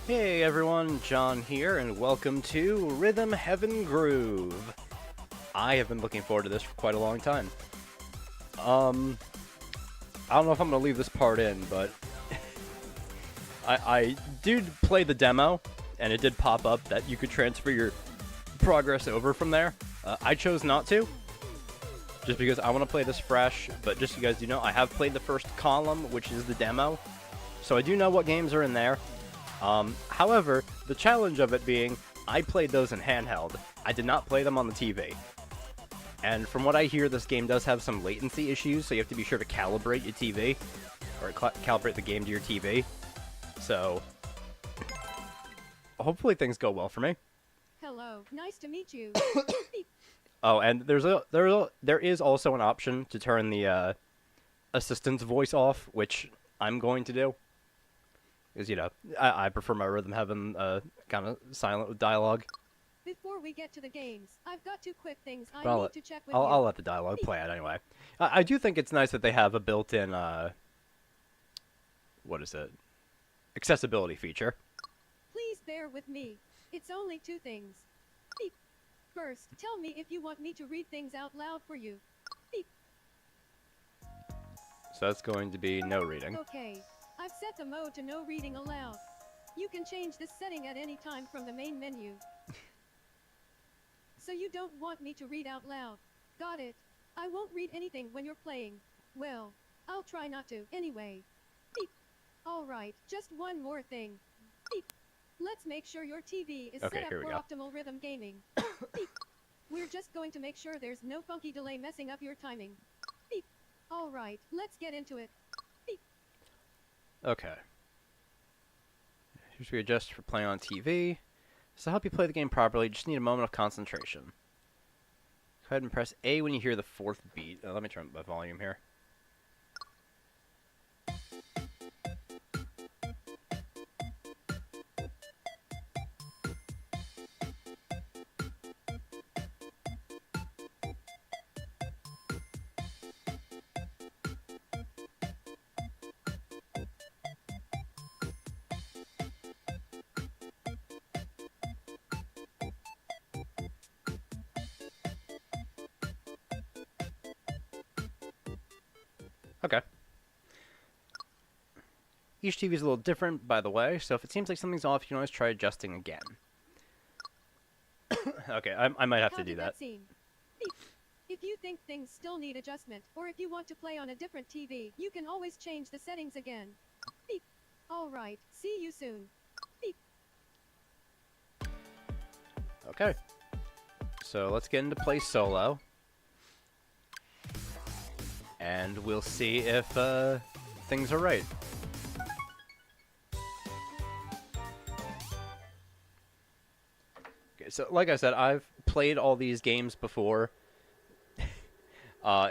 Hey everyone, John here, and welcome to Rhythm Heaven Groove. I have been looking forward to this for quite a long time. I don't know if I'm gonna leave this part in, but I did play the demo, and it did pop up that you could transfer your progress over from there. I chose not to, just because I want to play this fresh, but just so you guys do know, I have played the first column, which is the demo, so I do know what games are in there. However, the challenge of it being, I played those in handheld. I did not play them on the TV. And from what I hear, this game does have some latency issues, so you have to be sure to calibrate your TV, or calibrate the game to your TV. So, hopefully things go well for me. Hello, nice to meet you. Oh, and there is also an option to turn the assistant's voice off, which I'm going to do. Because, you know, I prefer my Rhythm Heaven kind of silent with dialogue. Before we get to the games, I've got two quick things I But need to check with I'll you. let the dialogue play out anyway. I do think it's nice that they have a built-in, what is it? Accessibility feature. Please bear with me. It's only two things. Beep. First, tell me if you want me to read things out loud for you. Beep. So that's going to be no reading. Okay. I've set the mode to no reading aloud. You can change this setting at any time from the main menu. So you don't want me to read out loud. Got it. I won't read anything when you're playing. Well, I'll try not to, anyway. Beep. Alright, just one more thing. Beep. Let's make sure your TV is Okay, set up here we for go. optimal rhythm gaming. Beep. We're just going to make sure there's no funky delay messing up your timing. Beep. Alright, let's get into it. Beep. Okay. Here's readjust for playing on TV. So to help you play the game properly, you just need a moment of concentration. Go ahead and press A when you hear the fourth beat. Let me turn up my volume here. Okay. Each TV is a little different, by the way, so if it seems like something's off, you can always try adjusting again. Okay, I might have How to do did that. seem? Beep. If you think things still need adjustment, or if you want to play on a different TV, you can always change the settings again. Beep. Alright, see you soon. Beep. Okay. So let's get into play solo. And we'll see if things are right. Okay, so like I said, I've played all these games before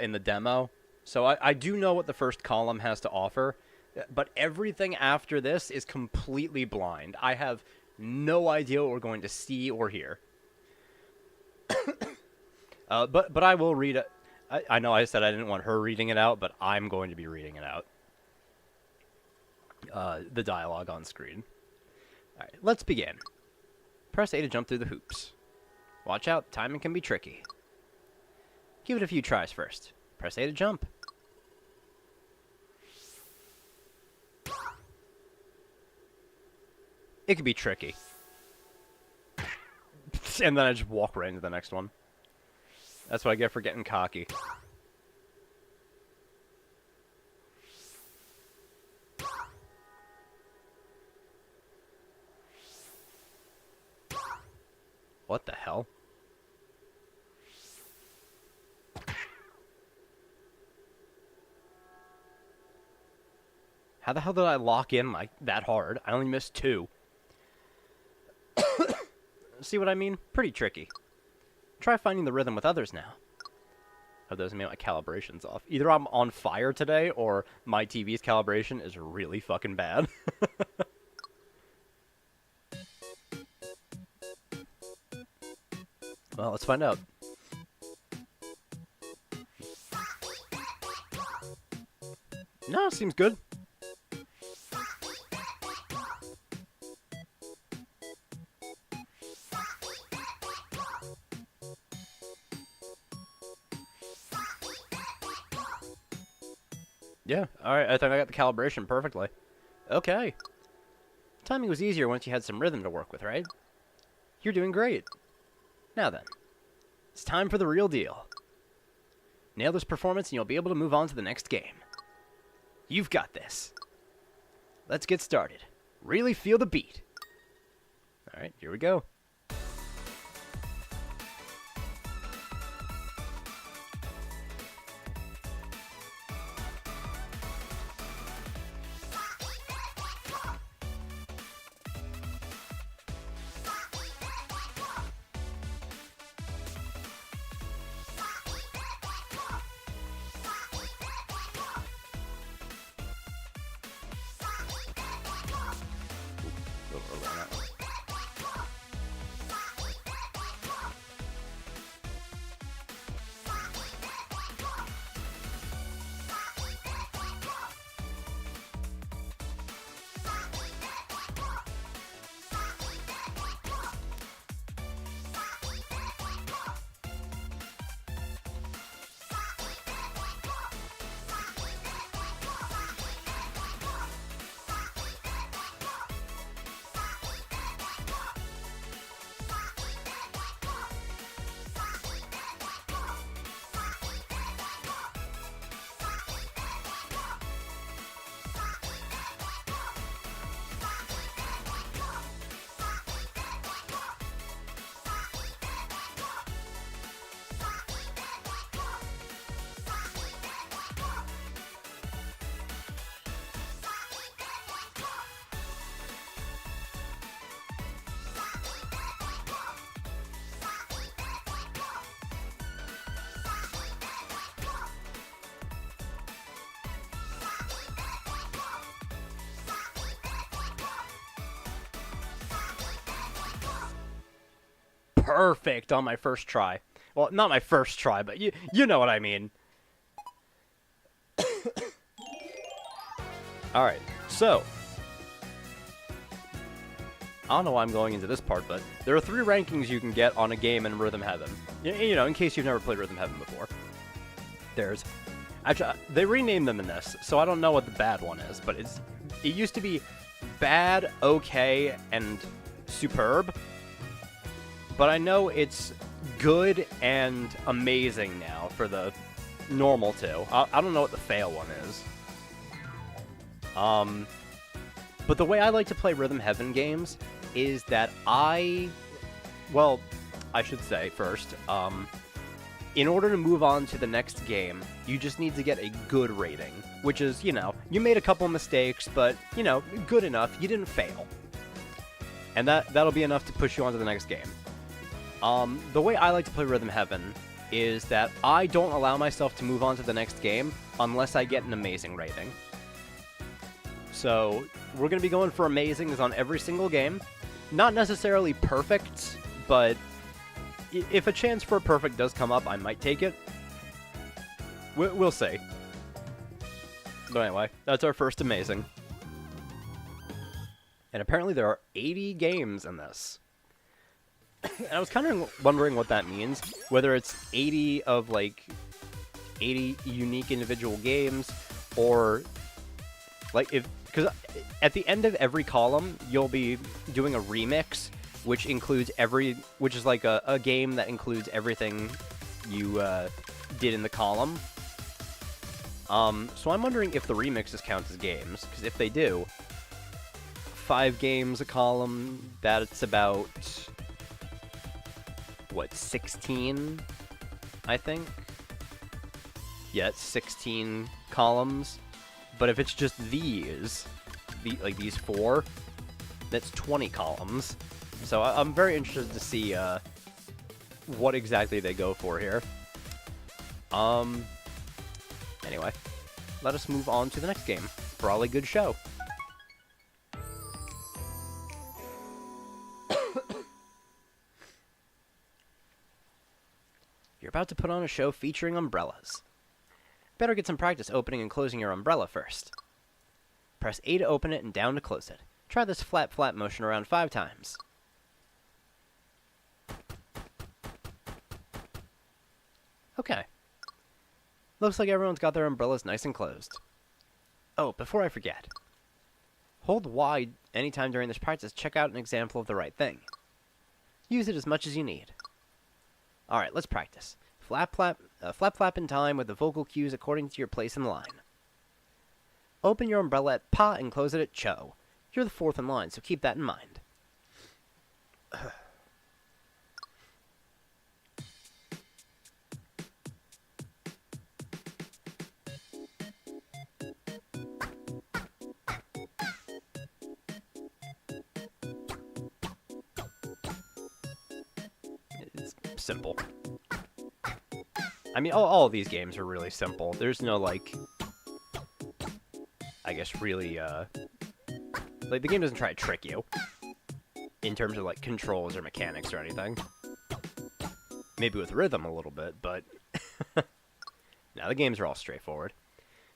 in the demo. So I do know what the first column has to offer. But everything after this is completely blind. I have no idea what we're going to see or hear. But I will read it. I know I said I didn't want her reading it out, but I'm going to be reading it out. The dialogue on screen. Alright, let's begin. Press A to jump through the hoops. Watch out, timing can be tricky. Give it a few tries first. Press A to jump. It could be tricky. And then I just walk right into the next one. That's what I get for getting cocky. What the hell? How the hell did I lock in like that hard? I only missed 2. See what I mean? Pretty tricky. Try finding the rhythm with others now. Oh, doesn't mean my calibration's off. Either I'm on fire today, or my TV's calibration is really fucking bad. Well, let's find out. No, seems good. Yeah, alright, I think I got the calibration perfectly. Okay. Timing was easier once you had some rhythm to work with, right? You're doing great. Now then, it's time for the real deal. Nail this performance and you'll be able to move on to the next game. You've got this. Let's get started. Really feel the beat. Alright, here we go. Little early on that one. Perfect on my first try. Well, not my first try, but you know what I mean. Alright, so. I don't know why I'm going into this part, but there are 3 rankings you can get on a game in Rhythm Heaven. You know, in case you've never played Rhythm Heaven before. There's... Actually, they renamed them in this, so I don't know what the bad one is, but it used to be bad, okay, and superb. But I know it's good and amazing now for the normal 2. I don't know what the fail one is. But the way I like to play Rhythm Heaven games is that well, I should say first, in order to move on to the next game, you just need to get a good rating, which is, you know, you made a couple mistakes, but, you know, good enough, you didn't fail. And that'll be enough to push you on to the next game. The way I like to play Rhythm Heaven is that I don't allow myself to move on to the next game unless I get an amazing rating. So, we're going to be going for amazings on every single game. Not necessarily perfect, but if a chance for a perfect does come up, I might take it. We'll see. But anyway, that's our first amazing. And apparently there are 80 games in this. And I was kind of wondering what that means. Whether it's 80 of, like, 80 unique individual games, or, like, because at the end of every column, you'll be doing a remix, which is like a game that includes everything you did in the column. So I'm wondering if the remixes count as games, because if they do, 5 games a column, that's about, what, 16, I think? Yeah, it's 16 columns. But if it's just these, like these 4, that's 20 columns. So I'm very interested to see what exactly they go for here. Anyway, let us move on to the next game. Brawly good show. You're about to put on a show featuring umbrellas. Better get some practice opening and closing your umbrella first. Press A to open it and down to close it. Try this flat motion around 5 times. Okay. Looks like everyone's got their umbrellas nice and closed. Oh, before I forget. Hold Y anytime during this practice. Check out an example of the right thing. Use it as much as you need. Alright, let's practice. Flap, flap in time with the vocal cues according to your place in the line. Open your umbrella at Pa and close it at Cho. You're the fourth in line, so keep that in mind. It's simple. I mean, all of these games are really simple. There's no, like, I guess, really, like, the game doesn't try to trick you in terms of, like, controls or mechanics or anything. Maybe with rhythm a little bit, but now the games are all straightforward.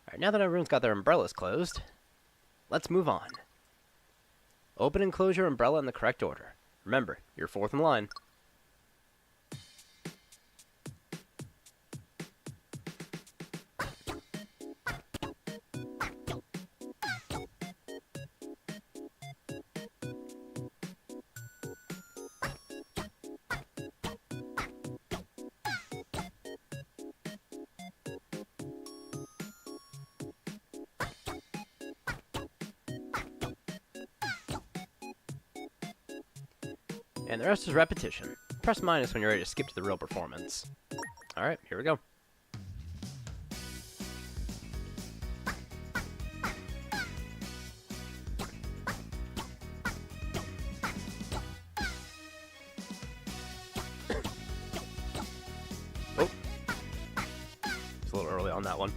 Alright, now that everyone's got their umbrellas closed, let's move on. Open and close your umbrella in the correct order. Remember, you're fourth in line. And the rest is repetition. Press minus when you're ready to skip to the real performance. Alright, here we go. Oh. It's a little early on that one.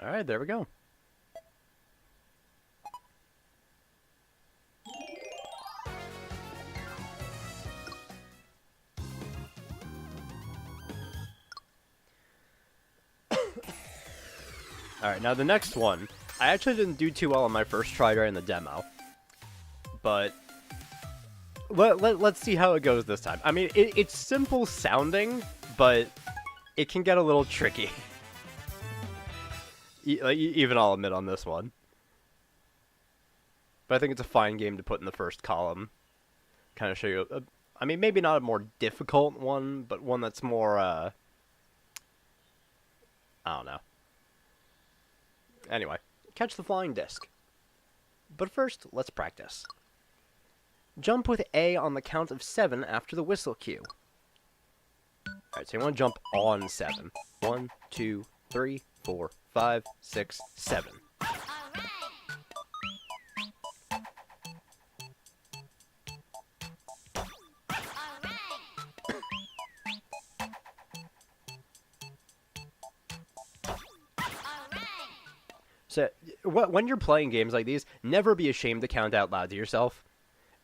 Alright, there we go. Alright, now the next one. I actually didn't do too well on my first try during the demo. But let's see how it goes this time. I mean, it's simple sounding, but it can get a little tricky. Even I'll admit on this one. But I think it's a fine game to put in the first column. Kind of show you, I mean, maybe not a more difficult one, but one that's more, I don't know. Anyway, catch the flying disc. But first, let's practice. Jump with A on the count of 7 after the whistle cue. Alright, so you want to jump on 7. 1, 2, 3, 4, 5, 6, 7. So, when you're playing games like these, never be ashamed to count out loud to yourself.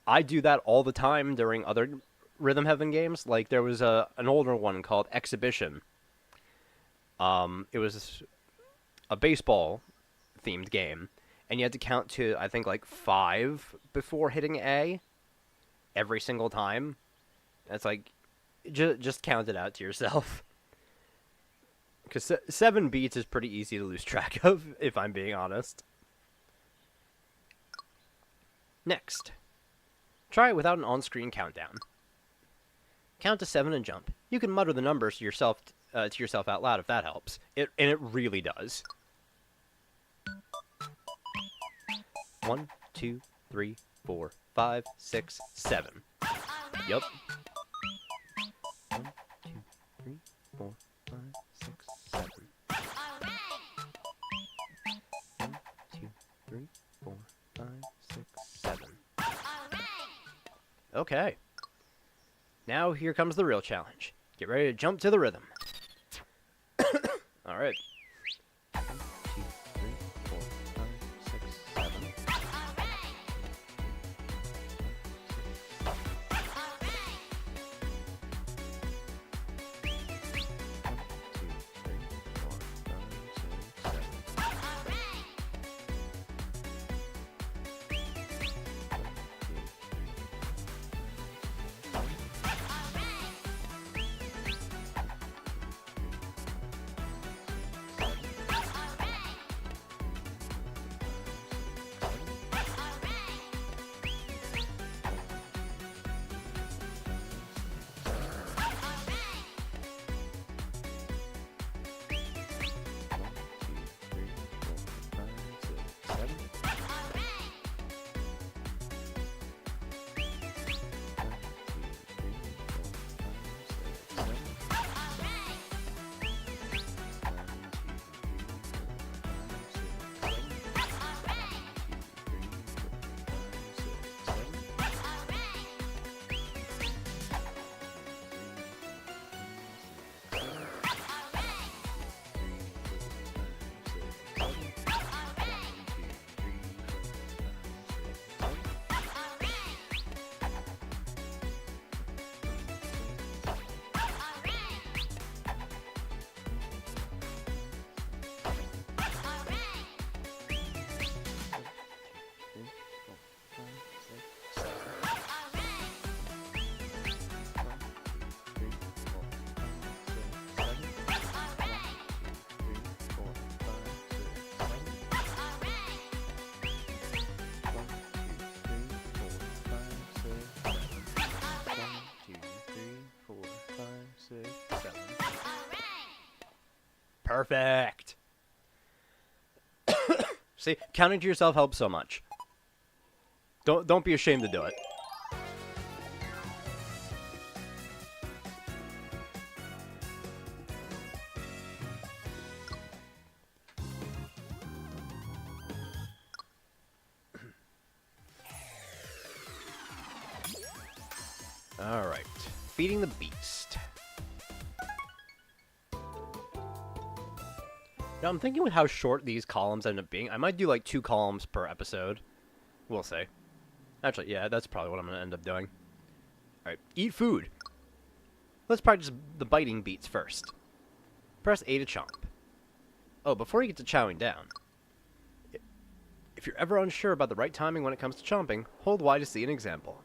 I do that all the time during other Rhythm Heaven games. Like, there was an older one called Exhibition. It was a baseball-themed game, and you had to count to, I think, like 5 before hitting A every single time. It's like, just count it out to yourself. Because 7 beats is pretty easy to lose track of, if I'm being honest. Next, try it without an on-screen countdown. Count to 7 and jump. You can mutter the numbers to yourself out loud if that helps. And it really does. 1, 2, 3, 4, 5, 6, 7. Yep. 1, 2, 3, 4, 5, 6, 7. 1, 2, 3, 4, 5, 6, 7. Okay. Now here comes the real challenge. Get ready to jump to the rhythm. All right. 1, 2, 3, 4, 5, 6, 7. 6, 7. Perfect. See, counting to yourself helps so much. Don't be ashamed to do it. All right, feeding the beast. Now I'm thinking with how short these columns end up being, I might do like 2 columns per episode. We'll see. Actually, yeah, that's probably what I'm going to end up doing. Alright, eat food. Let's practice the biting beats first. Press A to chomp. Oh, before you get to chowing down, if you're ever unsure about the right timing when it comes to chomping, hold Y to see an example.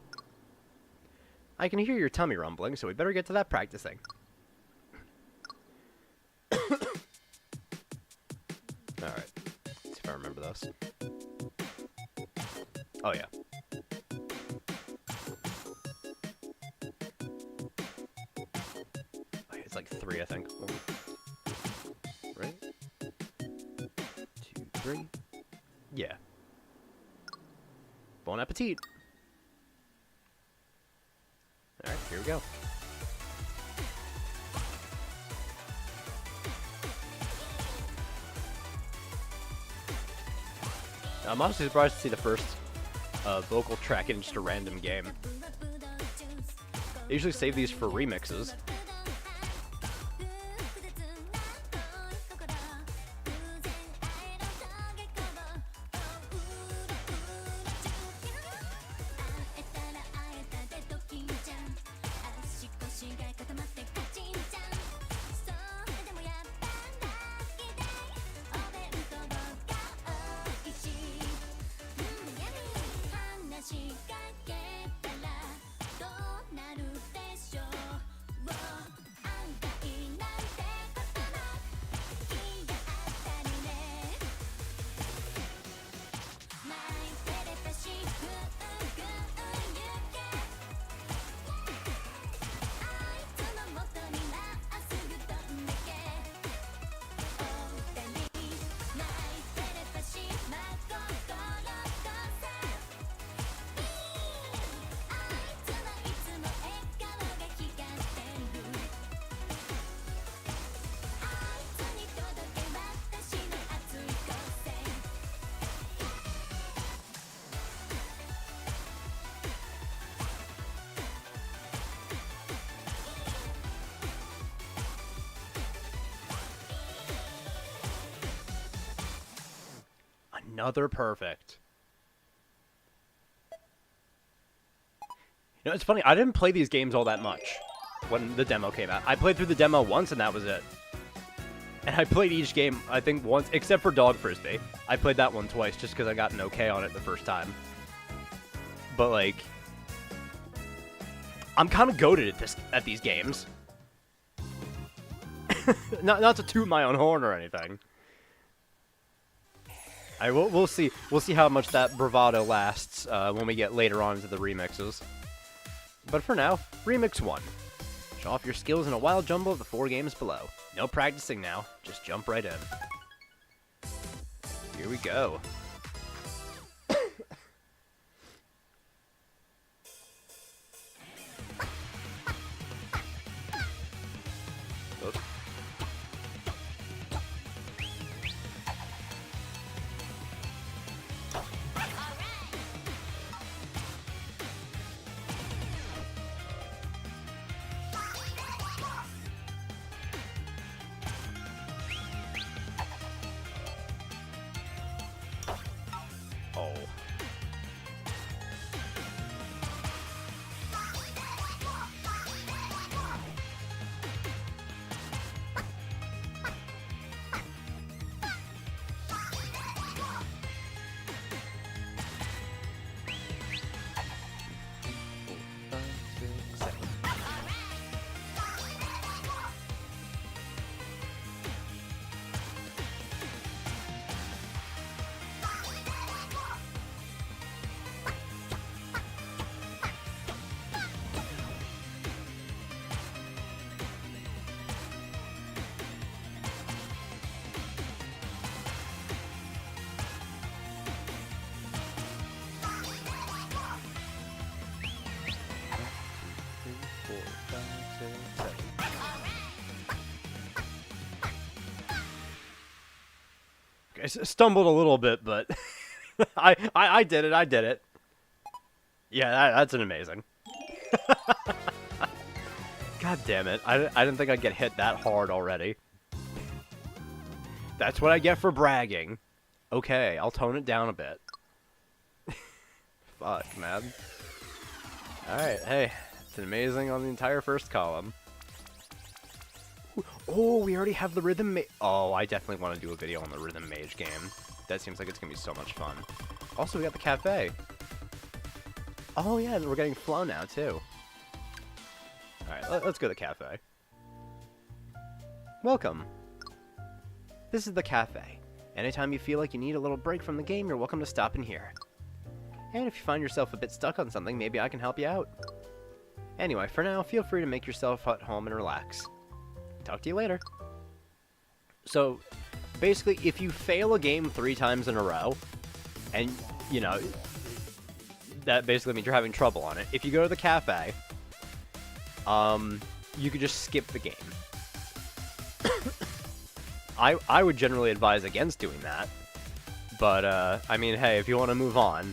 I can hear your tummy rumbling, so we better get to that practicing. Alright, see if I remember this. Oh yeah. Okay, it's like 3, I think. Right? 2, 3. Yeah. Bon appetit. Alright, here we go. I'm honestly surprised to see the first vocal track in just a random game. They usually save these for remixes. Another perfect. You know, it's funny, I didn't play these games all that much when the demo came out. I played through the demo once and that was it. And I played each game, I think, once, except for Dog Frisbee. I played that one twice just because I got an okay on it the first time. But, like, I'm kind of goated at these games. not to toot my own horn or anything. We'll see how much that bravado lasts when we get later on into the remixes. But for now, Remix 1. Show off your skills in a wild jumble of the 4 games below. No practicing now, just jump right in. Here we go. Oops. Oh. I stumbled a little bit, but I did it. Yeah, that's an amazing. God damn it. I didn't think I'd get hit that hard already. That's what I get for bragging. Okay, I'll tone it down a bit. Fuck, man. Alright, hey. It's amazing on the entire first column. Oh, we already have the Rhythm Mage. Oh, I definitely want to do a video on the Rhythm Mage game. That seems like it's going to be so much fun. Also, we got the cafe. Oh, yeah, we're getting Flow now, too. Alright, let's go to the cafe. Welcome. This is the cafe. Anytime you feel like you need a little break from the game, you're welcome to stop in here. And if you find yourself a bit stuck on something, maybe I can help you out. Anyway, for now, feel free to make yourself at home and relax. Talk to you later. So, basically, if you fail a game 3 times in a row, and, you know, that basically means you're having trouble on it. If you go to the cafe, you could just skip the game. I would generally advise against doing that. But, I mean, hey, if you want to move on,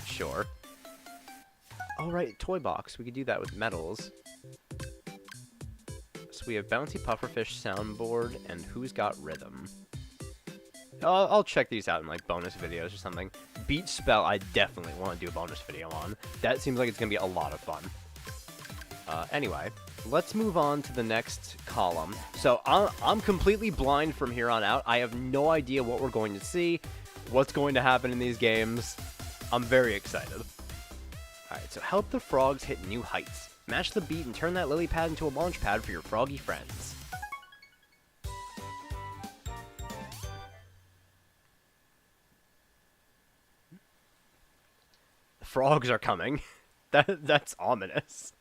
sure. Oh, right, toy box. We could do that with medals. So we have Bouncy Pufferfish soundboard and Who's Got Rhythm. I'll check these out in, like, bonus videos or something. Beat Spell, I definitely want to do a bonus video on. That seems like it's going to be a lot of fun. Anyway, let's move on to the next column. So, I'm completely blind from here on out. I have no idea what we're going to see, what's going to happen in these games. I'm very excited. Alright, so help the frogs hit new heights. Match the beat and turn that lily pad into a launch pad for your froggy friends. The frogs are coming. That's ominous.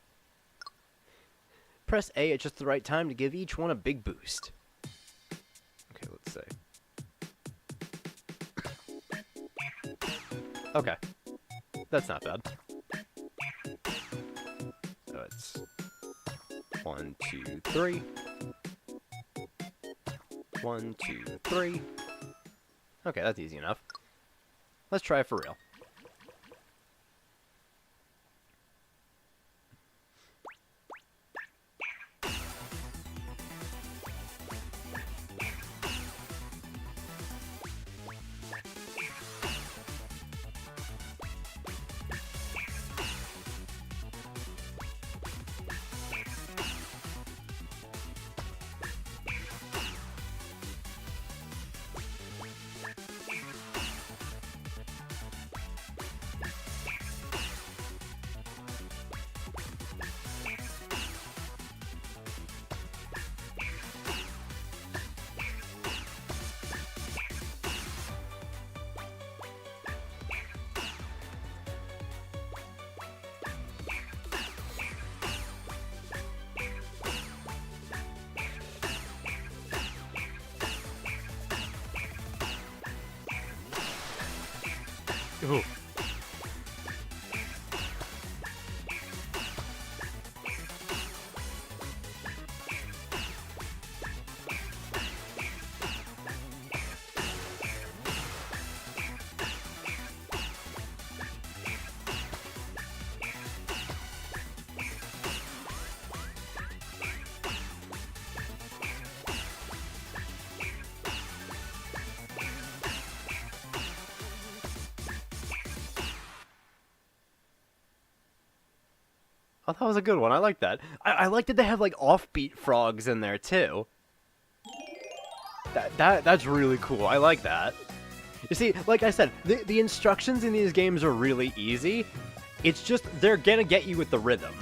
Press A at just the right time to give each one a big boost. Okay, let's see. Okay. That's not bad. So it's 1, 2, 3. 1, 2, 3. Okay, that's easy enough. Let's try it for real. Ooh. Oh, that was a good one. I like that. I like that they have like offbeat frogs in there too. That's really cool. I like that. You see, like I said, the instructions in these games are really easy. It's just they're gonna get you with the rhythm.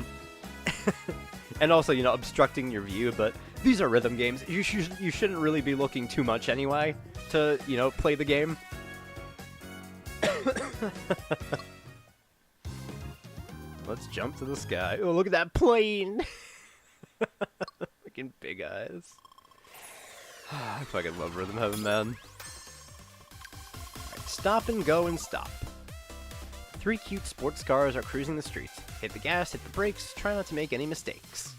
And also, you know, obstructing your view, but these are rhythm games. You shouldn't really be looking too much anyway to, you know, play the game. Let's jump to the sky. Oh, look at that plane! Fucking big eyes. I fucking love Rhythm Heaven, man. Right, stop and go and stop. 3 cute sports cars are cruising the streets. Hit the gas, hit the brakes, try not to make any mistakes.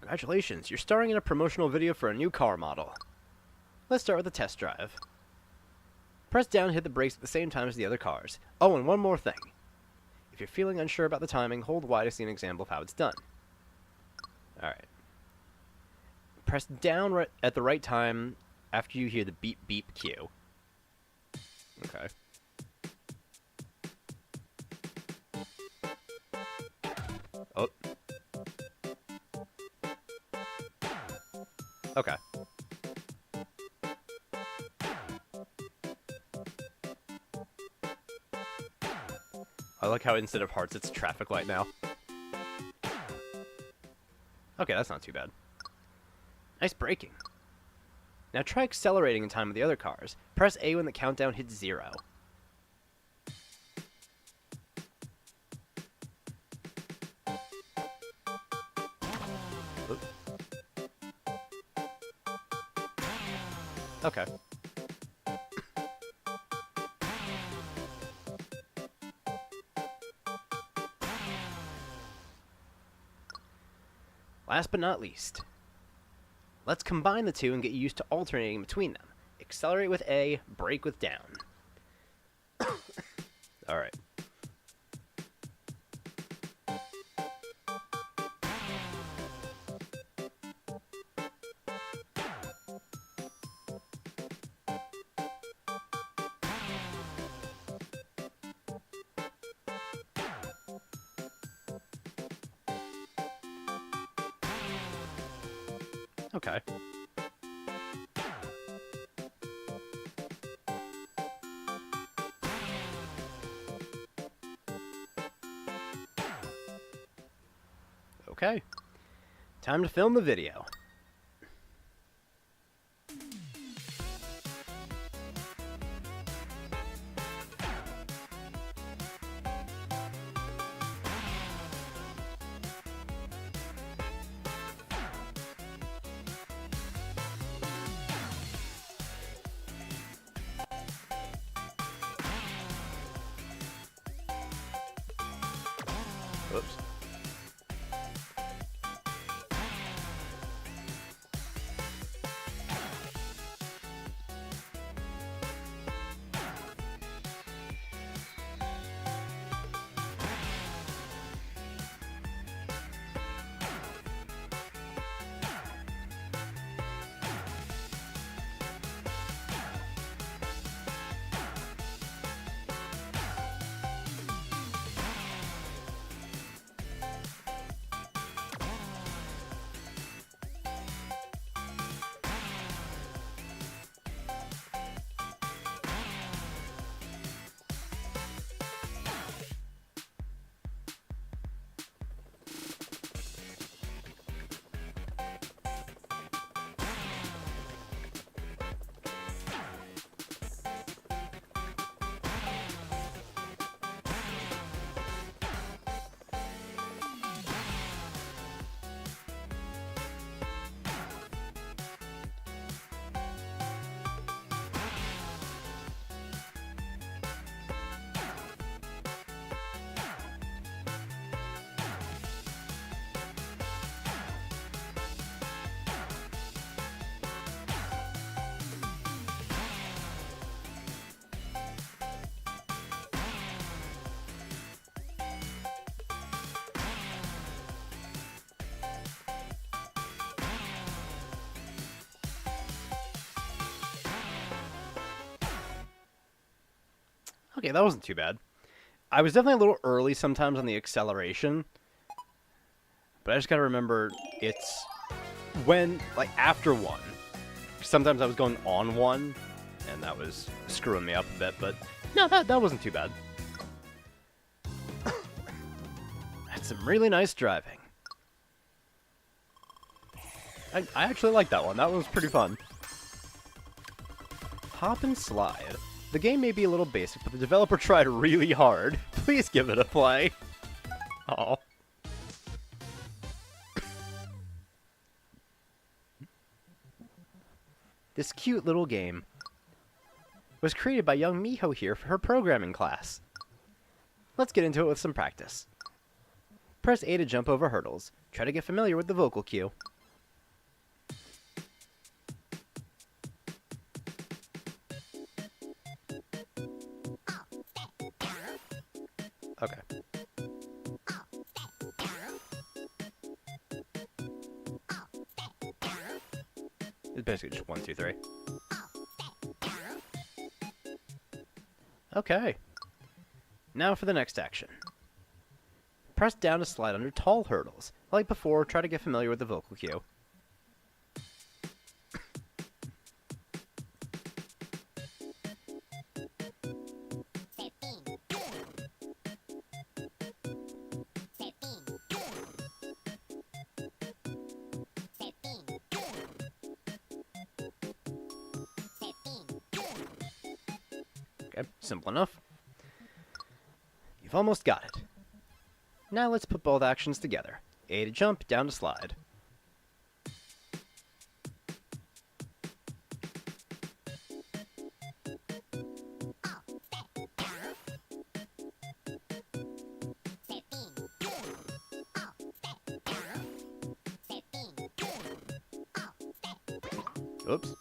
Congratulations, you're starring in a promotional video for a new car model. Let's start with a test drive. Press down and hit the brakes at the same time as the other cars. Oh, and one more thing. If you're feeling unsure about the timing, hold Y to see an example of how it's done. Alright. Press down right at the right time after you hear the beep beep cue. Okay. Oh. Okay. I like how instead of hearts, it's traffic light now. Okay, that's not too bad. Nice braking. Now try accelerating in time with the other cars. Press A when the countdown hits 0. Oops. Okay. Last but not least, let's combine the two and get used to alternating between them. Accelerate with A, brake with down. Alright. Okay. Okay. Time to film the video. Oops. Okay, that wasn't too bad. I was definitely a little early sometimes on the acceleration, but I just gotta remember it's when, like, after 1. Sometimes I was going on 1, and that was screwing me up a bit, but no, that wasn't too bad. That's some really nice driving. I actually like that one. That one was pretty fun. Hop and slide. The game may be a little basic, but the developer tried really hard. Please give it a play. Aw. This cute little game was created by young Miho here for her programming class. Let's get into it with some practice. Press A to jump over hurdles. Try to get familiar with the vocal cue. Okay. It's basically just 1, 2, 3. Okay. Now for the next action. Press down to slide under tall hurdles. Like before, try to get familiar with the vocal cue. Okay, simple enough. You've almost got it. Now let's put both actions together. A to jump, down to slide. Oops.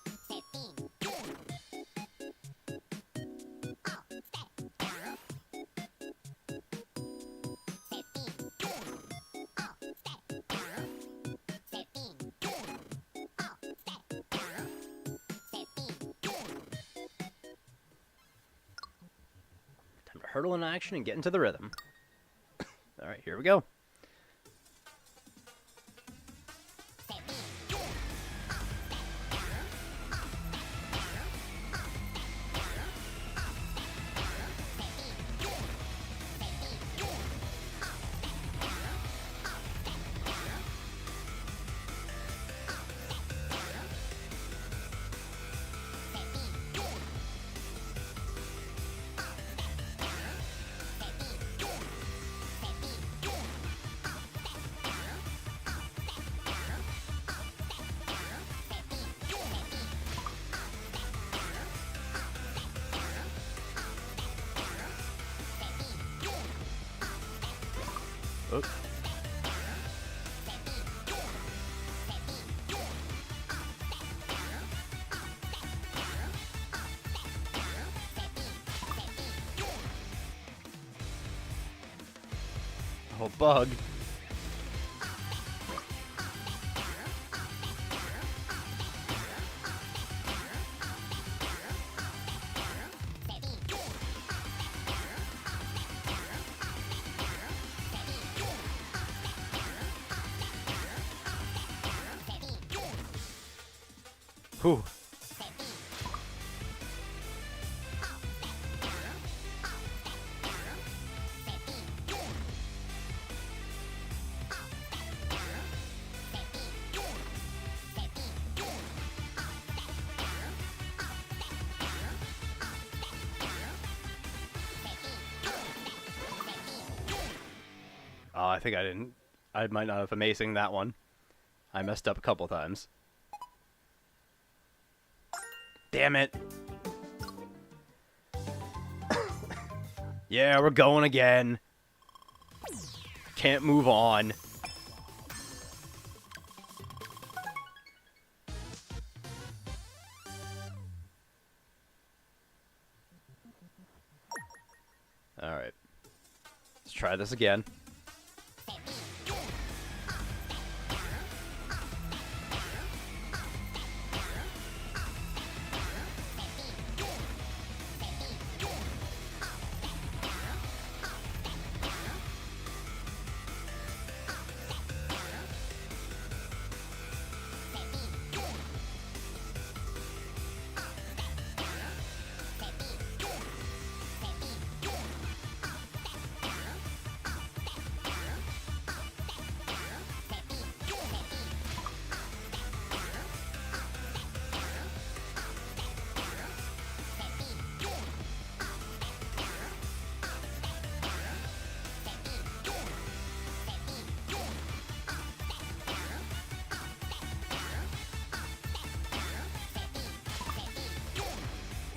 Time to hurdle in action and get into the rhythm. Alright, here we go. Oops. Oh, bug. Whew. Oh, I think I didn't. I might not have amazing that one. I messed up a couple times. Damn it. Yeah, we're going again. Can't move on. Alright. Let's try this again.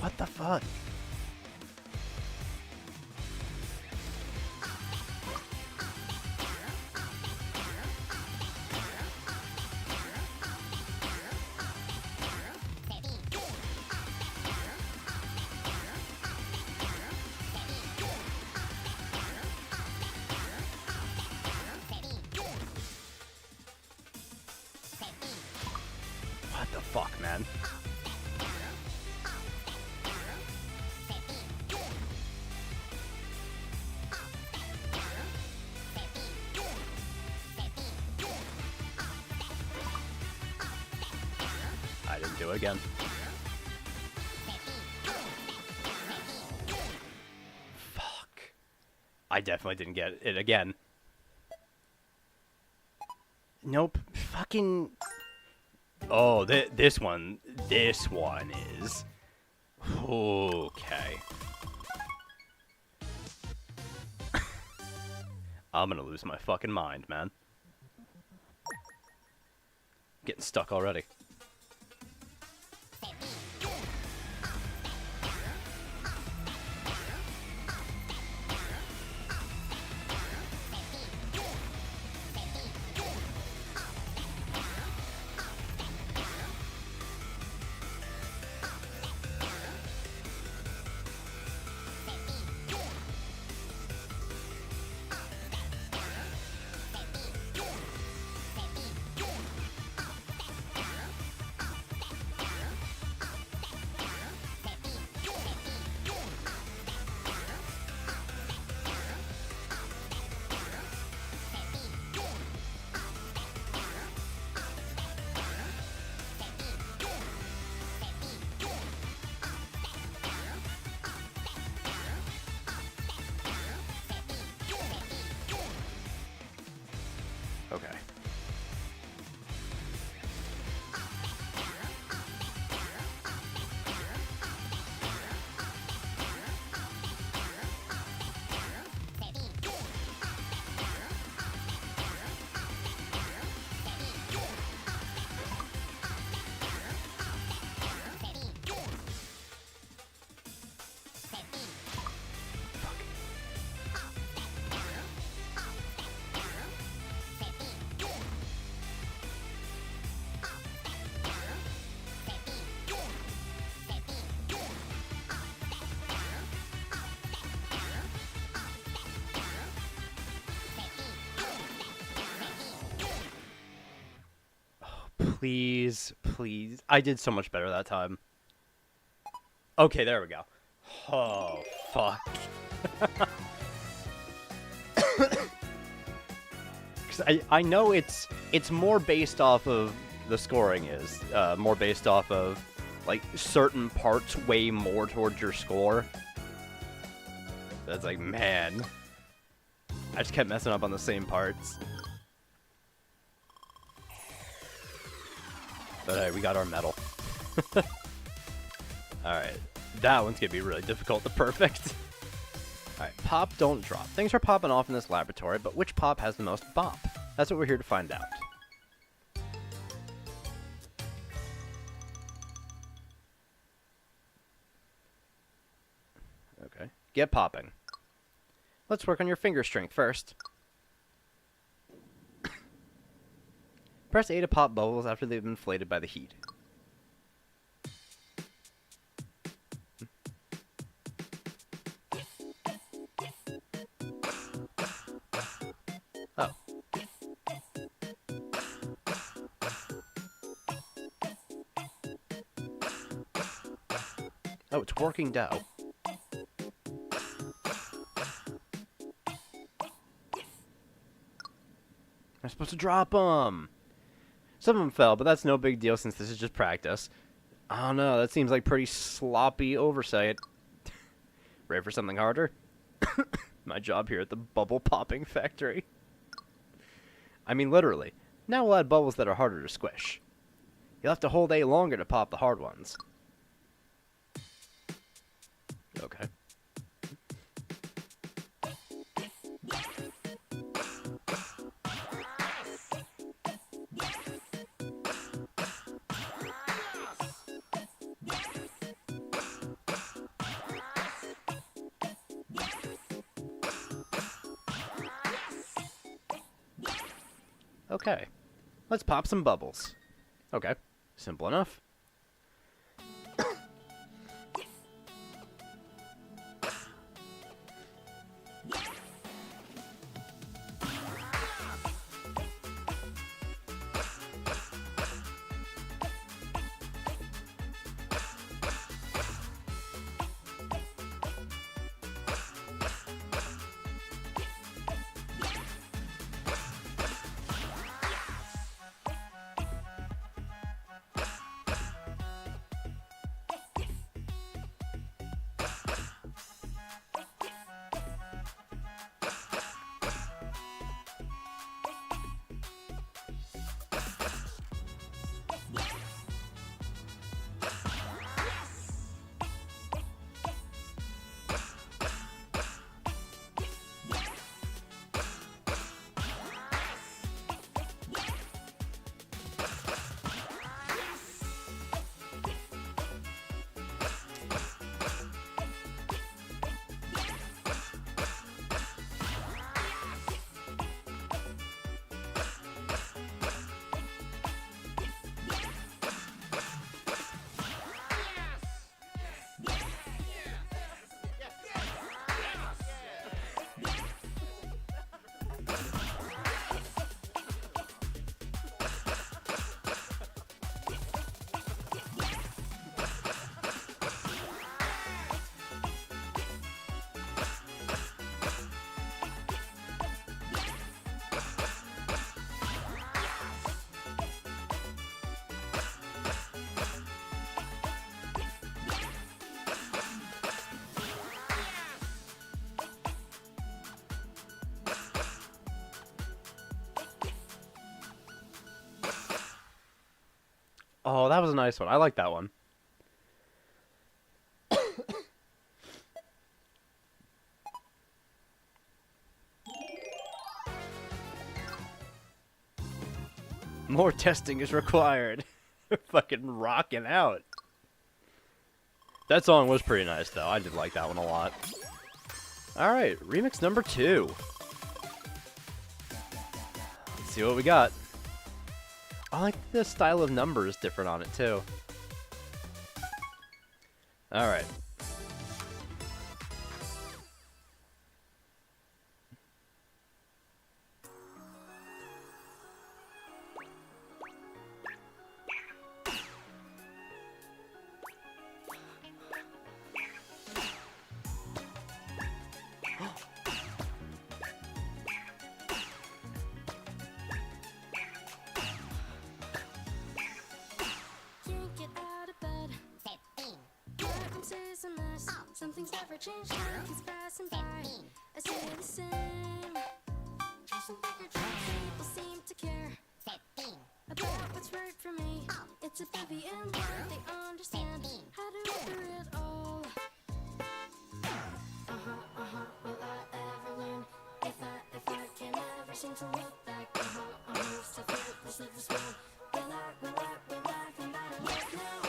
What the fuck? What the fuck, man? I didn't do it again. Fuck. I definitely didn't get it again. Nope. Fucking... Oh, this one is... Okay. I'm gonna lose my fucking mind, man. Getting stuck already. Okay. Please, please. I did so much better that time. Okay, there we go. Oh, fuck. Because I know it's more based off of the scoring is more based off of like certain parts weigh more towards your score. That's like, man, I just kept messing up on the same parts. But hey, we got our medal. Alright, that one's gonna be really difficult to perfect. Alright, pop, don't drop. Things are popping off in this laboratory, but which pop has the most bop? That's what we're here to find out. Okay, get popping. Let's work on your finger strength first. Press A to pop bubbles after they've been inflated by the heat. Oh. Oh, it's working dough. I'm supposed to drop them. Some of them fell, but that's no big deal since this is just practice. I don't know, that seems like pretty sloppy oversight. Ready for something harder? My job here at the bubble popping factory. I mean, literally. Now we'll add bubbles that are harder to squish. You'll have to hold A longer to pop the hard ones. Okay. Okay. Let's pop some bubbles. Okay. Simple enough. Oh, that was a nice one. I like that one. More testing is required. Fucking rocking out. That song was pretty nice, though. I did like that one a lot. Alright, remix number 2. Let's see what we got. I like the style of numbers different on it, too. Alright. Something's never changed, time keeps passing by. I stay the same. Chasing bigger dreams, people seem to care about what's right for me. It's a baby and word they understand how to do it all. Will I ever learn? If I can ever seem to look back, still feel this live this world. Will I come back and look now?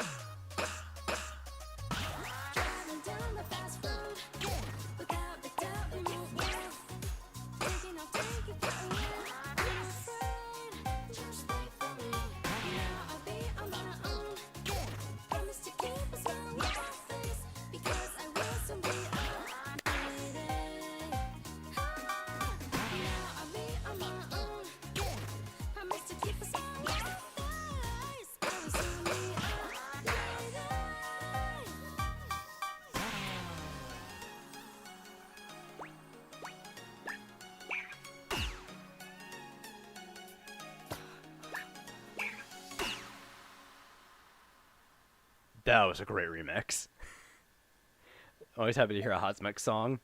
That was a great remix. Always happy to hear a Hotsmex song.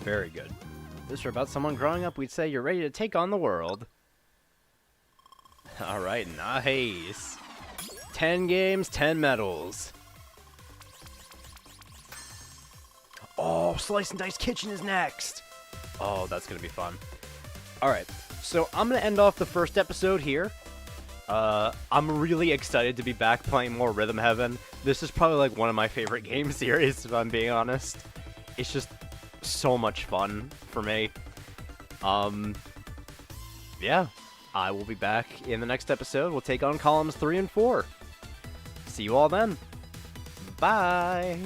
Very good. If this were about someone growing up, we'd say you're ready to take on the world. Alright, nice. 10 games, 10 medals. Oh, Slice and Dice Kitchen is next. Oh, that's going to be fun. Alright, so I'm going to end off the first episode here. I'm really excited to be back playing more Rhythm Heaven. This is probably like one of my favorite game series, if I'm being honest. It's just so much fun for me. Yeah, I will be back in the next episode. We'll take on columns 3 and 4. See you all then. Bye.